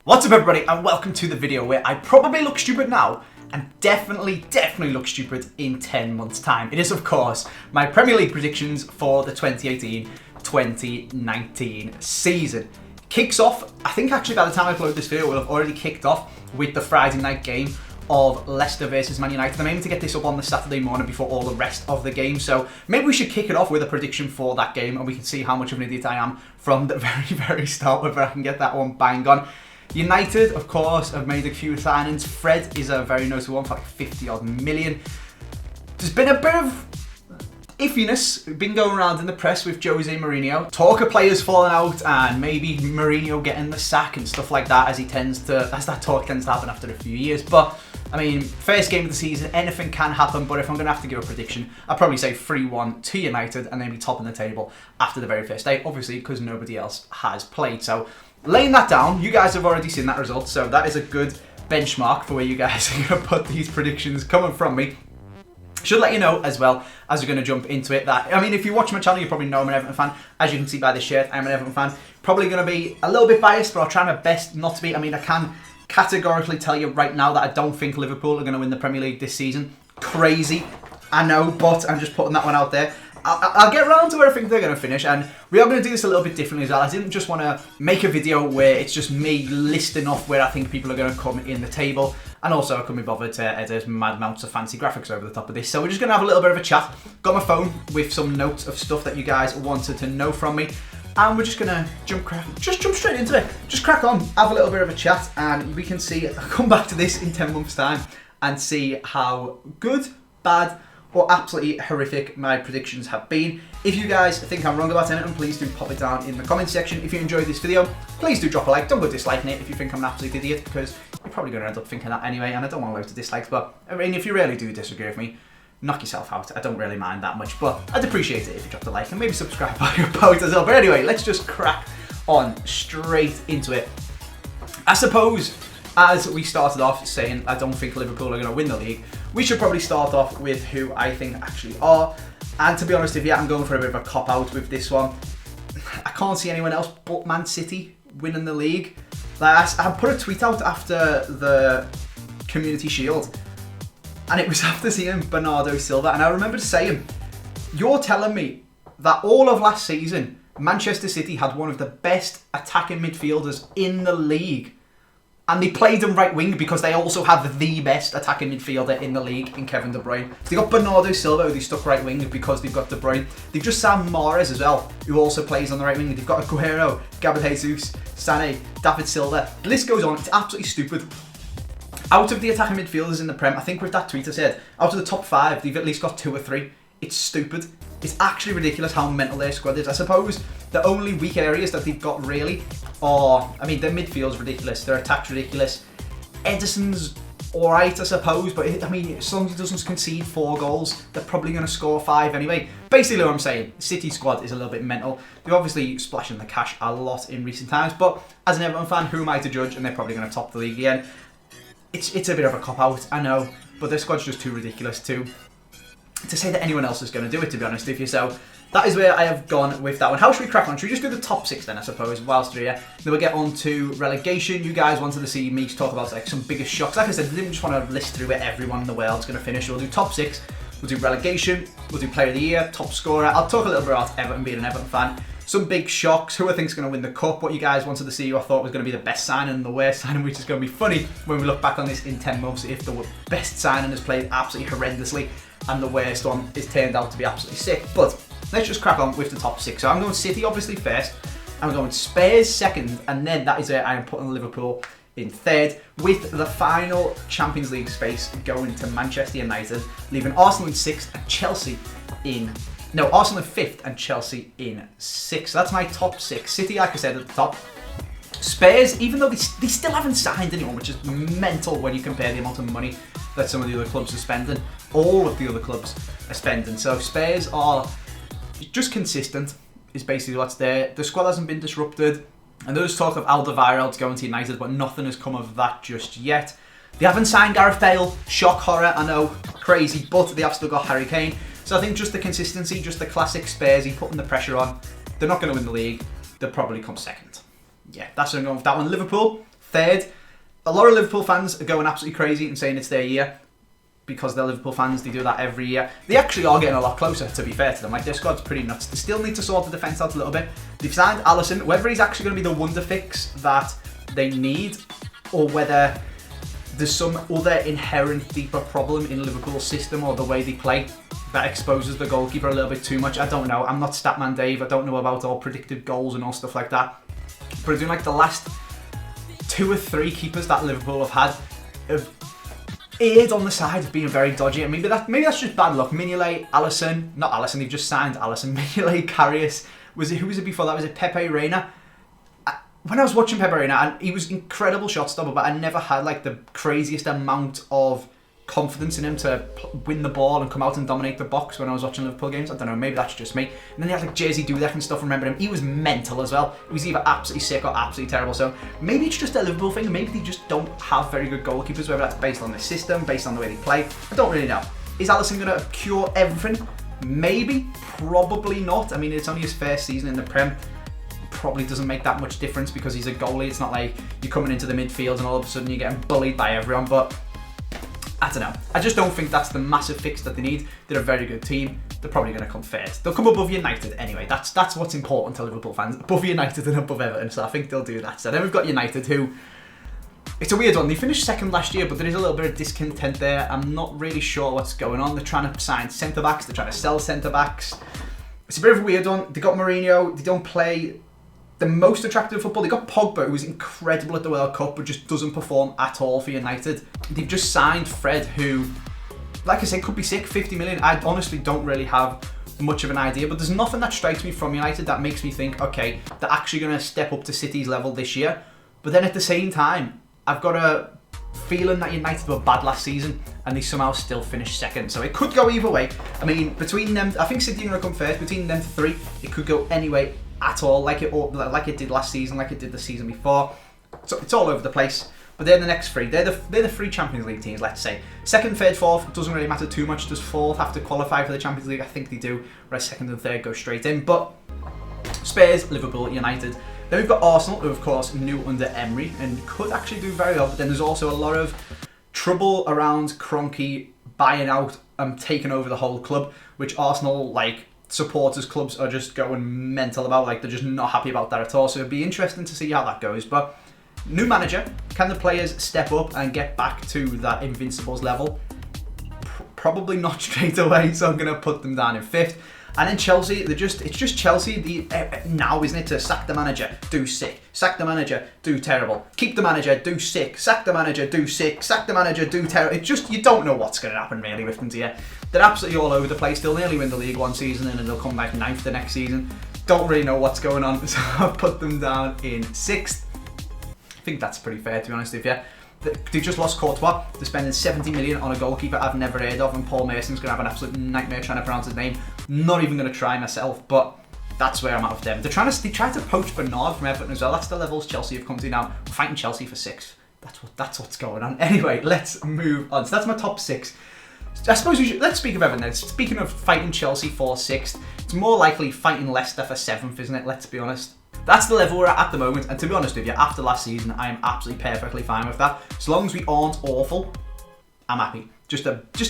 What's up everybody and welcome to the video where I probably look stupid now and definitely look stupid in 10 months time. It is of course my Premier League predictions for the 2018-2019 season. Kicks off, I think actually by the time I upload this video it will have already kicked off with the Friday night game of Leicester versus Man United. I'm aiming to get this up on the Saturday morning before all the rest of the game, so maybe we should kick it off with a prediction for that game and we can see how much of an idiot I am from the very start, whether I can get that one bang on. United, of course, have made a few signings. Fred is a very notable one for like 50 odd million. There's been a bit of iffiness been going around in the press with Jose Mourinho. Talk of players falling out and maybe Mourinho getting the sack and stuff like that as that talk tends to happen after a few years. But I mean, first game of the season, anything can happen, but if I'm going to have to give a prediction, I'd probably say 3-1 to United and then be top of the table after the very first day, obviously because nobody else has played. So laying that down, you guys have already seen that result, so that is a good benchmark for where you guys are going to put these predictions coming from me. Should let you know as well as we're going to jump into it that, I mean, if you watch my channel, you probably know I'm an Everton fan. As you can see by this shirt, I'm an Everton fan. Probably going to be a little bit biased, but I'll try my best not to be. I mean, I can categorically tell you right now that I don't think Liverpool are going to win the Premier League this season. Crazy, I know, but I'm just putting that one out there. I'll get around to where I think they're going to finish, and we are going to do this a little bit differently as well. I didn't just want to make a video where it's just me listing off where I think people are going to come in the table, and also I couldn't be bothered to edit mad amounts of fancy graphics over the top of this. So we're just going to have a little bit of a chat. Got my phone with some notes of stuff that you guys wanted to know from me, and we're just going to jump straight into it. Just crack on, have a little bit of a chat, and we can see, come back to this in 10 months time and see how good, bad, or absolutely horrific my predictions have been. If you guys think I'm wrong about anything, please do pop it down in the comments section. If you enjoyed this video, please do drop a like. Don't go disliking it if you think I'm an absolute idiot, because you're probably going to end up thinking that anyway, and I don't want loads of dislikes. But I mean, if you really do disagree with me, knock yourself out. I don't really mind that much, but I'd appreciate it if you dropped a like and maybe subscribe by your post as well. But anyway, let's just crack on straight into it. I suppose, as we started off saying I don't think Liverpool are going to win the league, we should probably start off with who I think actually are. And to be honest with you, I'm going for a bit of a cop-out with this one. I can't see anyone else but Man City winning the league. Like, I put a tweet out after the Community Shield, and it was after seeing Bernardo Silva, and I remember saying, you're telling me that all of last season, Manchester City had one of the best attacking midfielders in the league, and they played him right wing because they also have the best attacking midfielder in the league in Kevin De Bruyne. They got Bernardo Silva, who they stuck right wing because they've got De Bruyne. They've just signed Mahrez as well, who also plays on the right wing. They've got Aguero, Gabriel Jesus, Sané, David Silva. The list goes on. It's absolutely stupid. Out of the attacking midfielders in the Prem, I think with that tweet I said, out of the top 5, they've at least got 2 or 3. It's stupid. It's actually ridiculous how mental their squad is. I suppose the only weak areas that they've got really are, I mean, their midfield's ridiculous, their attack's ridiculous. Edison's alright, I suppose, but I mean, as long as he doesn't concede 4 goals, they're probably going to score 5 anyway. Basically what I'm saying, City squad is a little bit mental. They're obviously splashing the cash a lot in recent times, but as an Everton fan, who am I to judge? And they're probably going to top the league again. It's a bit of a cop-out, I know, but their squad's just too ridiculous to say that anyone else is going to do it, to be honest with you. So that is where I have gone with that one. How should we crack on? Should we just do the top 6 then, I suppose, whilst we're here? Then we'll get on to relegation. You guys wanted to see me talk about like some biggest shocks. Like I said, I didn't just want to list through where everyone in the world's going to finish. We'll do top 6, we'll do relegation, we'll do player of the year, top scorer. I'll talk a little bit about Everton, being an Everton fan. Some big shocks, who I think is going to win the cup, what you guys wanted to see, who I thought was going to be the best signing and the worst signing, which is going to be funny when we look back on this in 10 months if the best signing has played absolutely horrendously and the worst one is turned out to be absolutely sick. But let's just crack on with the top 6. So I'm going City obviously first, I'm going Spurs second, and then that is where I am putting Liverpool in third, with the final Champions League space going to Manchester United, leaving Arsenal in 6th and Chelsea in... No, Arsenal in 5th and Chelsea in 6th. So that's my top 6. City, like I said, at the top. Spurs, even though they still haven't signed anyone, which is mental when you compare the amount of money that some of the other clubs are spending. All of the other clubs are spending. So Spurs are just consistent, is basically what's there. The squad hasn't been disrupted. And there was talk of Alderweireld going to United, but nothing has come of that just yet. They haven't signed Gareth Bale. Shock horror, I know, crazy, but they have still got Harry Kane. So I think just the consistency, just the classic Spursy putting the pressure on. They're not going to win the league. They'll probably come second. Yeah, that's what I'm going with that one. Liverpool, Third, a lot of Liverpool fans are going absolutely crazy and saying it's their year. Because they're Liverpool fans, they do that every year. They actually are getting a lot closer, to be fair to them. Like, their squad's pretty nuts. They still need to sort the defence out a little bit. They've signed Alisson. Whether he's actually going to be the wonder fix that they need, or whether there's some other inherent deeper problem in Liverpool's system or the way they play that exposes the goalkeeper a little bit too much, I don't know. I'm not Statman Dave. I don't know about all predicted goals and all stuff like that. But I do like the last 2 or 3 keepers that Liverpool have had have aired on the side of being very dodgy, and maybe that's just bad luck. Mignolet, not Alisson, they've just signed Alisson. Mignolet, Karius, who was it before that? Was it Pepe Reina? When I was watching Pepe Reina, and he was incredible shot stopper, but I never had like the craziest amount of confidence in him to win the ball and come out and dominate the box when I was watching Liverpool games. I don't know, maybe that's just me. And then he had like Jersey Dudek and stuff, remember him? He was mental as well. He was either absolutely sick or absolutely terrible. So maybe it's just a Liverpool thing, maybe they just don't have very good goalkeepers, whether that's based on the system, based on the way they play. I don't really know. Is Alisson going to cure everything? Maybe, probably not. I mean, it's only his first season in the Prem. Probably doesn't make that much difference because he's a goalie. It's not like you're coming into the midfield and all of a sudden you're getting bullied by everyone, but I don't know. I just don't think that's the massive fix that they need. They're a very good team. They're probably going to come first. They'll come above United anyway. That's what's important to Liverpool fans. Above United and above Everton. So I think they'll do that. So then we've got United, who, it's a weird one. They finished second last year, but there is a little bit of discontent there. I'm not really sure what's going on. They're trying to sign centre-backs. They're trying to sell centre-backs. It's a bit of a weird one. They got Mourinho. They don't play the most attractive football. They got Pogba, who was incredible at the World Cup, but just doesn't perform at all for United. They've just signed Fred, who, like I said, could be sick. 50 million. I honestly don't really have much of an idea, but there's nothing that strikes me from United that makes me think, okay, they're actually going to step up to City's level this year. But then at the same time, I've got a feeling that United were bad last season and they somehow still finished second. So it could go either way. I mean, between them, I think City are going to come first. Between them 3, it could go any way at all, like it did last season, like it did the season before. So it's all over the place. But they're the next 3. They're the 3 Champions League teams, let's say. Second, third, fourth doesn't really matter too much. Does fourth have to qualify for the Champions League? I think they do. Whereas second and third go straight in. But Spurs, Liverpool, United. Then we've got Arsenal, who of course new under Emery and could actually do very well. But then there's also a lot of trouble around Kroenke buying out and taking over the whole club, which Arsenal supporters clubs are just going mental about. Like, they're just not happy about that at all. So it'd be interesting to see how that goes. But new manager, can the players step up and get back to that Invincibles level? Probably not straight away, so I'm going to put them down in 5th. And then Chelsea, it's just Chelsea now, isn't it? To sack the manager, do sick. Sack the manager, do terrible. Keep the manager, do sick. Sack the manager, do sick. Sack the manager, do terrible. It's just, you don't know what's going to happen really with them, do you? They're absolutely all over the place. They'll nearly win the league one season and then they'll come back 9th the next season. Don't really know what's going on, so I've put them down in 6th. I think that's pretty fair, to be honest with you. They just lost Courtois. They're spending 70 million on a goalkeeper I've never heard of, and Paul Mason's going to have an absolute nightmare trying to pronounce his name. Not even going to try myself, but that's where I'm at with them. They tried to poach Bernard from Everton as well. That's the levels Chelsea have come to now. We're fighting Chelsea for 6th. That's what's going on. Anyway, let's move on. So that's my top 6. I suppose let's speak of Everton then. Speaking of fighting Chelsea for 6th, it's more likely fighting Leicester for 7th, isn't it? Let's be honest. That's the level we're at the moment, and to be honest with you, after last season, I am absolutely perfectly fine with that. As long as we aren't awful, I'm happy. Just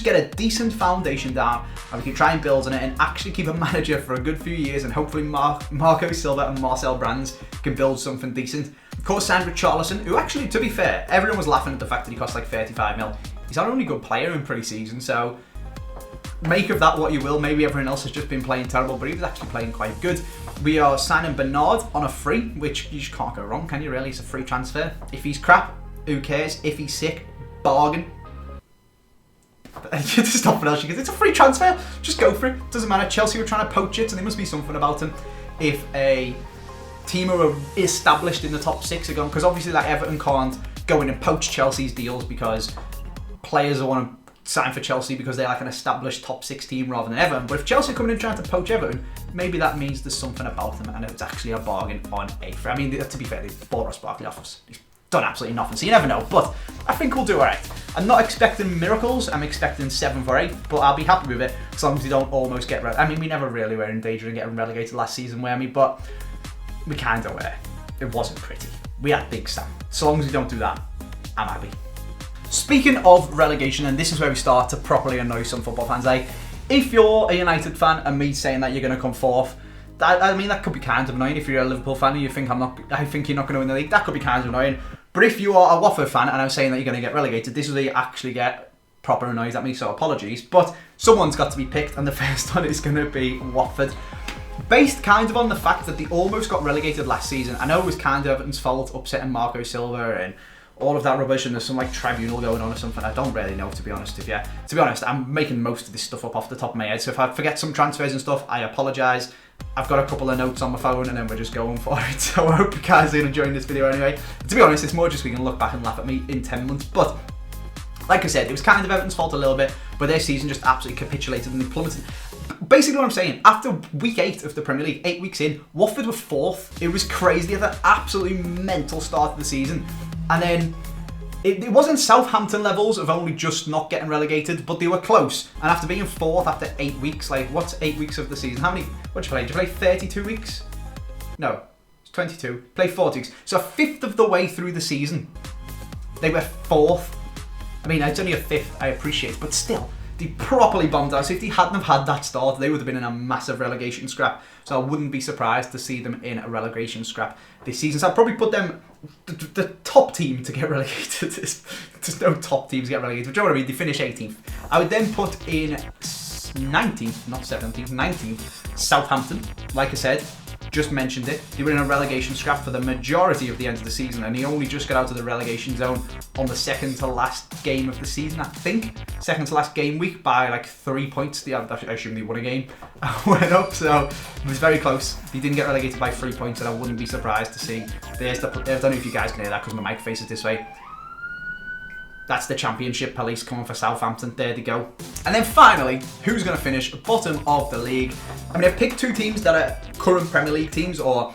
get a decent foundation down, and we can try and build on it, and actually keep a manager for a good few years, and hopefully Marco Silva and Marcel Brands can build something decent. Of course, signed Richarlison, who actually, to be fair, everyone was laughing at the fact that he cost like 35 mil. He's our only good player in pre-season, so make of that what you will. Maybe everyone else has just been playing terrible, but he was actually playing quite good. We are signing Bernard on a free, which you just can't go wrong, can you really? It's a free transfer. If he's crap, who cares? If he's sick, bargain. Stop for else, because it's a free transfer. Just go for it. Doesn't matter. Chelsea were trying to poach it, and there must be something about him. If a team who are established in the top 6 are going, because obviously like Everton can't go in and poach Chelsea's deals because players want to sign for Chelsea because they're like an established top 6 team rather than Everton. But if Chelsea are coming in trying to poach Everton, maybe that means there's something about them and it's actually a bargain on a free. I mean, to be fair, they bought Ross Barkley off us. He's done absolutely nothing, so you never know. But I think we'll do alright. I'm not expecting miracles. I'm expecting 7th or 8th, but I'll be happy with it as long as we don't almost get relegated. I mean, we never really were in danger of getting relegated last season, were we? But we kind of were. It wasn't pretty. we had Big Sam. So long as we don't do that, I'm happy. Speaking of relegation, and this is where we start to properly annoy some football fans, if you're a United fan and me saying that you're going to come fourth, I mean, that could be kind of annoying. If you're a Liverpool fan and you think I think you're not going to win the league, that could be kind of annoying. But if you are a Watford fan and I'm saying that you're going to get relegated, this is where you actually get proper annoyed at me, so apologies. But someone's got to be picked, and the first one is going to be Watford. Based kind of on the fact that they almost got relegated last season. I know it was kind of Everton's fault, upsetting Marco Silva and all of that rubbish, and there's some like tribunal going on or something. I don't really know, to be honest. To be honest, I'm making most of this stuff up off the top of my head, so if I forget some transfers and stuff, I apologise. I've got a couple of notes on my phone and then we're just going for it, so I hope you guys are enjoying this video anyway. To be honest, it's more just we can look back and laugh at me in 10 months, but like I said, it was kind of Everton's fault a little bit, but their season just absolutely capitulated and they plummeted. Basically what I'm saying, after week 8 of the Premier League, 8 weeks in, Watford were 4th. It was crazy. They had an absolutely mental start of the season. And then it wasn't Southampton levels of only just not getting relegated, but they were close. And after being 4th after 8 weeks, like what's 8 weeks of the season? What did you play? Did you play 32 weeks? No, it's 22. Play 40 weeks. So a fifth of the way through the season, they were 4th. I mean, it's only a fifth, I appreciate, but still, they properly bombed out. So if they hadn't have had that start, they would have been in a massive relegation scrap. So I wouldn't be surprised to see them in a relegation scrap this season. So I'd probably put them the top team to get relegated. There's no top teams to get relegated. But you know what I mean? They finish 18th. I would then put in 19th, not 17th, 19th, Southampton. Like I said, just mentioned it. They were in a relegation scrap for the majority of the end of the season, and they only just got out of the relegation zone on the second to last game of the season, I think. Second to last game week by like 3 points. I assume they won a game. Went up, so it was very close. They didn't get relegated by 3 points, and I wouldn't be surprised to see. I don't know if you guys can hear that because my mic faces this way. That's the Championship police coming for Southampton. There they go. And then finally, who's going to finish bottom of the league? I mean, I've picked two teams that are current Premier League teams or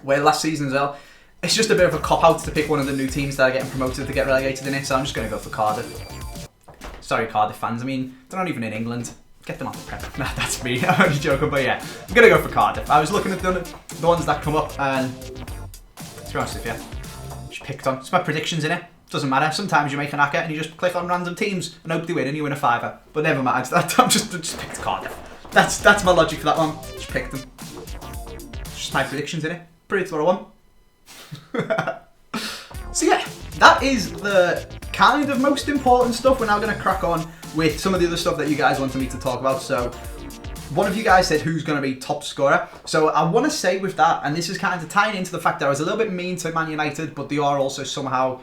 were last season as well. It's just a bit of a cop-out to pick one of the new teams that are getting promoted to get relegated in it, so I'm just going to go for Cardiff. Sorry, Cardiff fans. I mean, they're not even in England. Get them off the Prem. Nah, that's me. I'm only joking, but yeah. I'm going to go for Cardiff. I was looking at the ones that come up, and to be honest with you, just picked on. It's my predictions in it. Doesn't matter. Sometimes you make an acca and you just click on random teams and hope they win and you win a fiver. But never mind. I'm just picked Cardiff. That's my logic for that one. Just picked them. Just my predictions in it. Pretty thorough one. So yeah, that is the kind of most important stuff. We're now going to crack on with some of the other stuff that you guys wanted me to talk about. So one of you guys said who's going to be top scorer. So I want to say with that, and this is kind of tying into the fact that I was a little bit mean to Man United, but they are also somehow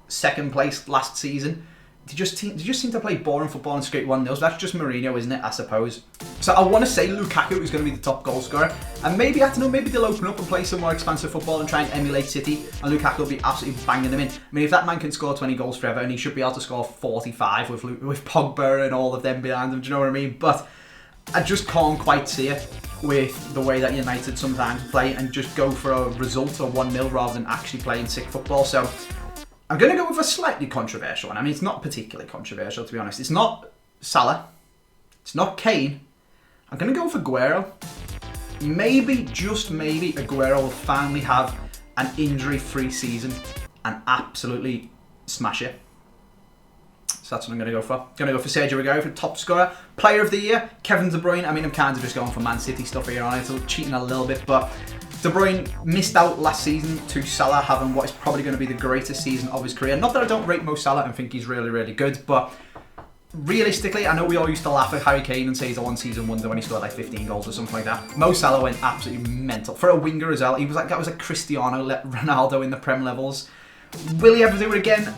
second place last season. They just seem to play boring football and skate 1-0. That's just Mourinho, isn't it? I suppose. So I want to say Lukaku is going to be the top goal scorer, and maybe, I don't know, maybe they'll open up and play some more expansive football and try and emulate City, and Lukaku will be absolutely banging them in. I mean, if that man can score 20 goals forever, and he should be able to score 45 with Pogba and all of them behind him, do you know what I mean? But I just can't quite see it with the way that United sometimes play and just go for a result or 1-0 rather than actually playing sick football. So I'm going to go with a slightly controversial one. I mean, it's not particularly controversial, to be honest. It's not Salah. It's not Kane. I'm going to go for Aguero. Maybe, just maybe, Aguero will finally have an injury-free season and absolutely smash it. So that's what I'm going to go for. I'm going to go for Sergio Aguero for top scorer. Player of the year, Kevin De Bruyne. I mean, I'm kind of just going for Man City stuff here on it. So cheating a little bit, but De Bruyne missed out last season to Salah having what is probably going to be the greatest season of his career. Not that I don't rate Mo Salah and think he's really, really good, but realistically, I know we all used to laugh at Harry Kane and say he's a one-season wonder when he scored like 15 goals or something like that. Mo Salah went absolutely mental. For a winger as well, he was like, that was a Cristiano Ronaldo in the Prem levels. Will he ever do it again?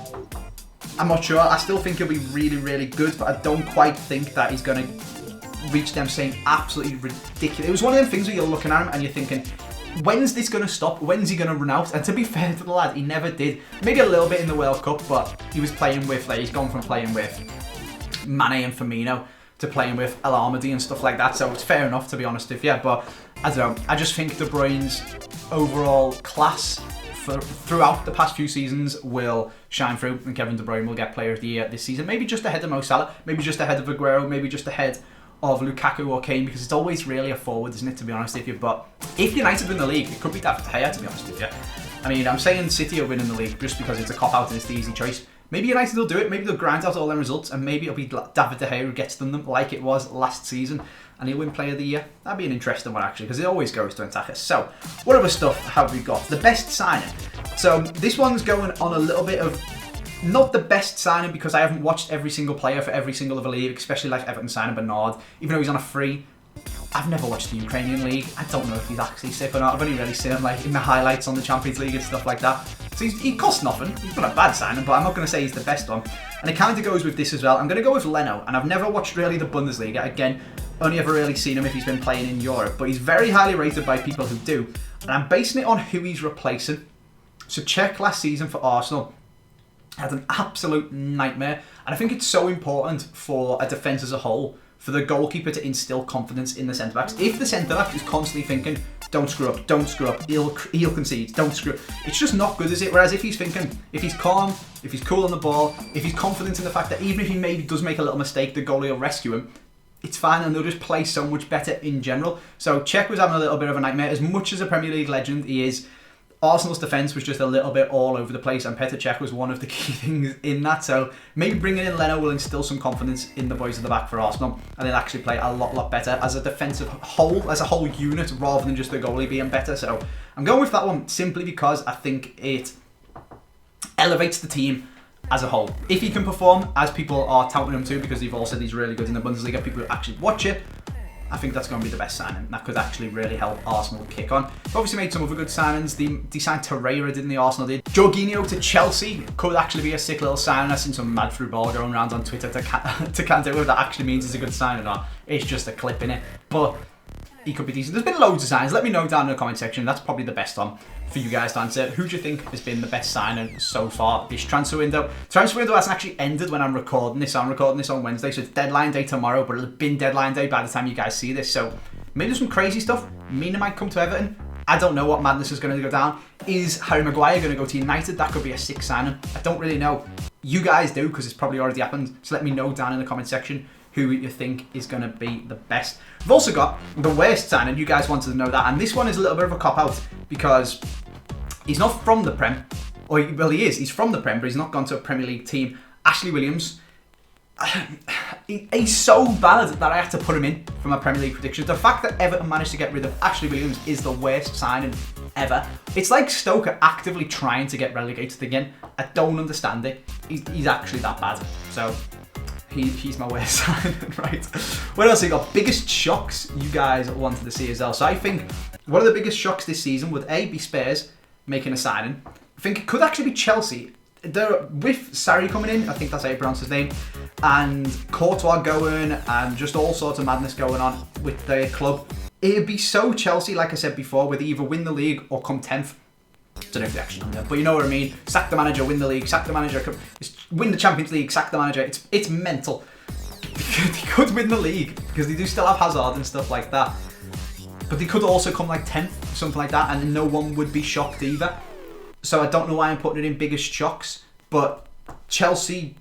I'm not sure. I still think he'll be really, really good, but I don't quite think that he's going to reach them saying absolutely ridiculous. It was one of them things where you're looking at him and you're thinking, when's this going to stop? When's he going to run out? And to be fair to the lad, he never did. Maybe a little bit in the World Cup, but he was playing with, like, he's gone from playing with Mane and Firmino to playing with El Armadi and stuff like that. So it's fair enough, to be honest with you. But I don't know. I just think De Bruyne's overall class throughout the past few seasons will shine through, and Kevin De Bruyne will get Player of the Year this season. Maybe just ahead of Mo Salah, maybe just ahead of Aguero, maybe just ahead of Lukaku or Kane, because it's always really a forward, isn't it, to be honest with you. But if United win the league, it could be David De Gea, to be honest with you. I mean, I'm saying City are winning the league just because it's a cop-out and it's the easy choice. Maybe United will do it, maybe they'll grind out all their results, and maybe it'll be David De Gea who gets them like it was last season, and he'll win Player of the Year. That'd be an interesting one, actually, because it always goes to attackers. So, what other stuff have we got? The best signing. So, this one's going on a little bit of, not the best signing, because I haven't watched every single player for every single other league, especially like Everton signing Bernard, even though he's on a free. I've never watched the Ukrainian league. I don't know if he's actually sick or not. I've only really seen him like in the highlights on the Champions League and stuff like that. So he costs nothing. He's not a bad signing, but I'm not going to say he's the best one. And it kind of goes with this as well. I'm going to go with Leno, and I've never watched really the Bundesliga. Again, only ever really seen him if he's been playing in Europe, but he's very highly rated by people who do. And I'm basing it on who he's replacing. So Czech last season for Arsenal had an absolute nightmare, and I think it's so important for a defence as a whole for the goalkeeper to instill confidence in the centre-backs. If the centre-back is constantly thinking, don't screw up, he'll concede, don't screw up, it's just not good, is it? Whereas if he's thinking, if he's calm, if he's cool on the ball, if he's confident in the fact that even if he maybe does make a little mistake, the goalie will rescue him, it's fine, and they'll just play so much better in general. So Czech was having a little bit of a nightmare. As much as a Premier League legend he is, Arsenal's defence was just a little bit all over the place, and Petr Cech was one of the key things in that. So maybe bringing in Leno will instill some confidence in the boys at the back for Arsenal, and they'll actually play a lot better as a defensive whole, as a whole unit, rather than just the goalie being better. So I'm going with that one simply because I think it elevates the team as a whole. If he can perform, as people are touting him to, because they've all said he's really good in the Bundesliga, people who actually watch it, I think that's going to be the best signing. That could actually really help Arsenal kick on. They've obviously made some other good signings. They signed Torreira, didn't they? Arsenal did. Jorginho to Chelsea could actually be a sick little signing. I've seen some mad through ball going around on Twitter to count out whether that actually means it's a good sign or not. It's just a clip in it. But he could be decent. There's been loads of signs. Let me know down in the comment section. That's probably the best one for you guys to answer. Who do you think has been the best signing so far this transfer window? Transfer window hasn't actually ended when I'm recording this. I'm recording this on Wednesday, so it's deadline day tomorrow, but it'll have been deadline day by the time you guys see this. So maybe there's some crazy stuff. Mina might come to Everton. I don't know what madness is going to go down. Is Harry Maguire going to go to United? That could be a sick signing. I don't really know. You guys do, because it's probably already happened. So let me know down in the comment section who you think is going to be the best. We've also got the worst signing. You guys wanted to know that. And this one is a little bit of a cop-out because he's not from the Prem. Well, he is. He's from the Prem, but he's not gone to a Premier League team. Ashley Williams. He's so bad that I had to put him in for my Premier League predictions. The fact that Everton managed to get rid of Ashley Williams is the worst signing ever. It's like Stoke are actively trying to get relegated again. I don't understand it. He's actually that bad. So he's my worst signing, right? What else have we got? Biggest shocks you guys wanted to see as well. So I think one of the biggest shocks this season would be Spurs making a signing. I think it could actually be Chelsea. With Sarri coming in, I think that's how you pronounce his name, and Courtois going, and just all sorts of madness going on with the club. It'd be so Chelsea, like I said before, where they either win the league or come 10th. I don't know if they actually done that, but you know what I mean. Sack the manager, win the league, sack the manager, win the Champions League, sack the manager. It's mental. They could win the league, because they do still have Hazard and stuff like that. But they could also come like 10th, something like that, and no one would be shocked either. So I don't know why I'm putting it in biggest shocks, but Chelsea,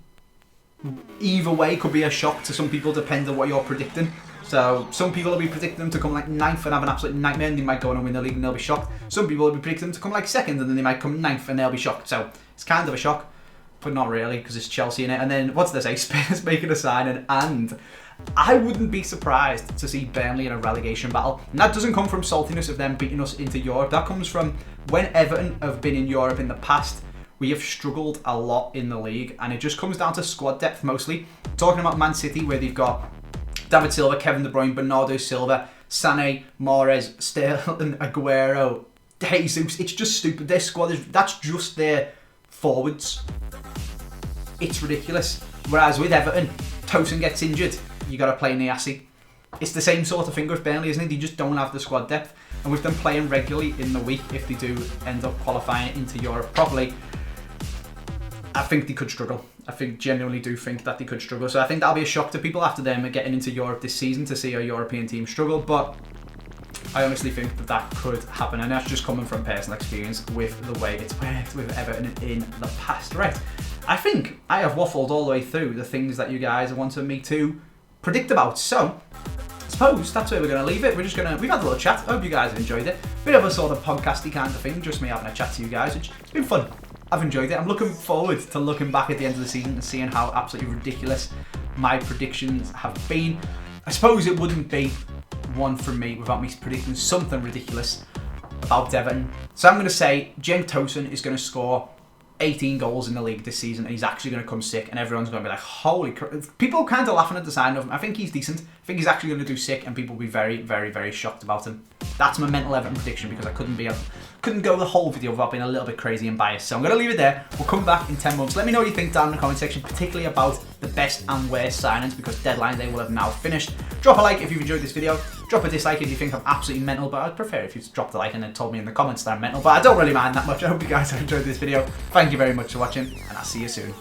either way, could be a shock to some people, depending on what you're predicting. So some people will be predicting them to come like 9th and have an absolute nightmare, and they might go on and win the league and they'll be shocked. Some people will be predicting them to come like 2nd, and then they might come 9th and they'll be shocked. So it's kind of a shock, but not really, because it's Chelsea in it. And then, what did they say? Spurs making a signing, and I wouldn't be surprised to see Burnley in a relegation battle. And that doesn't come from saltiness of them beating us into Europe. That comes from when Everton have been in Europe in the past, we have struggled a lot in the league, and it just comes down to squad depth mostly. Talking about Man City, where they've got David Silva, Kevin De Bruyne, Bernardo Silva, Sané, Mahrez, Sterling, Aguero, Jesus. It's just stupid. Their squad that's just their forwards. It's ridiculous. Whereas with Everton, Tosin gets injured, you got to play Niasse. It's the same sort of thing with Burnley, isn't it? They just don't have the squad depth. And with them playing regularly in the week, if they do end up qualifying into Europe properly, I think they could struggle. I genuinely do think that they could struggle. So I think that'll be a shock to people after them getting into Europe this season to see a European team struggle. But I honestly think that could happen. And that's just coming from personal experience with the way it's worked with Everton in the past. Right. I think I have waffled all the way through the things that you guys wanted me to predict about. So let's suppose that's where we're going to leave it. We've had a little chat. I hope you guys have enjoyed it. Bit of a sort of podcasty kind of thing, just me having a chat to you guys, which has been fun. I've enjoyed it. I'm looking forward to looking back at the end of the season and seeing how absolutely ridiculous my predictions have been. I suppose it wouldn't be one from me without me predicting something ridiculous about Everton. So I'm going to say Cenk Tosun is going to score 18 goals in the league this season, and he's actually going to come sick, and everyone's going to be like, holy crap. People are kind of laughing at the sign of him. I think he's decent. I think he's actually going to do sick, and people will be very, very, very shocked about him. That's my mental Everton prediction, because I couldn't go the whole video without being a little bit crazy and biased. So I'm going to leave it there. We'll come back in 10 months. Let me know what you think down in the comment section, particularly about the best and worst signings, because deadline day will have now finished. Drop a like if you've enjoyed this video. Drop a dislike if you think I'm absolutely mental, but I'd prefer if you dropped a like and then told me in the comments that I'm mental, but I don't really mind that much. I hope you guys have enjoyed this video. Thank you very much for watching, and I'll see you soon.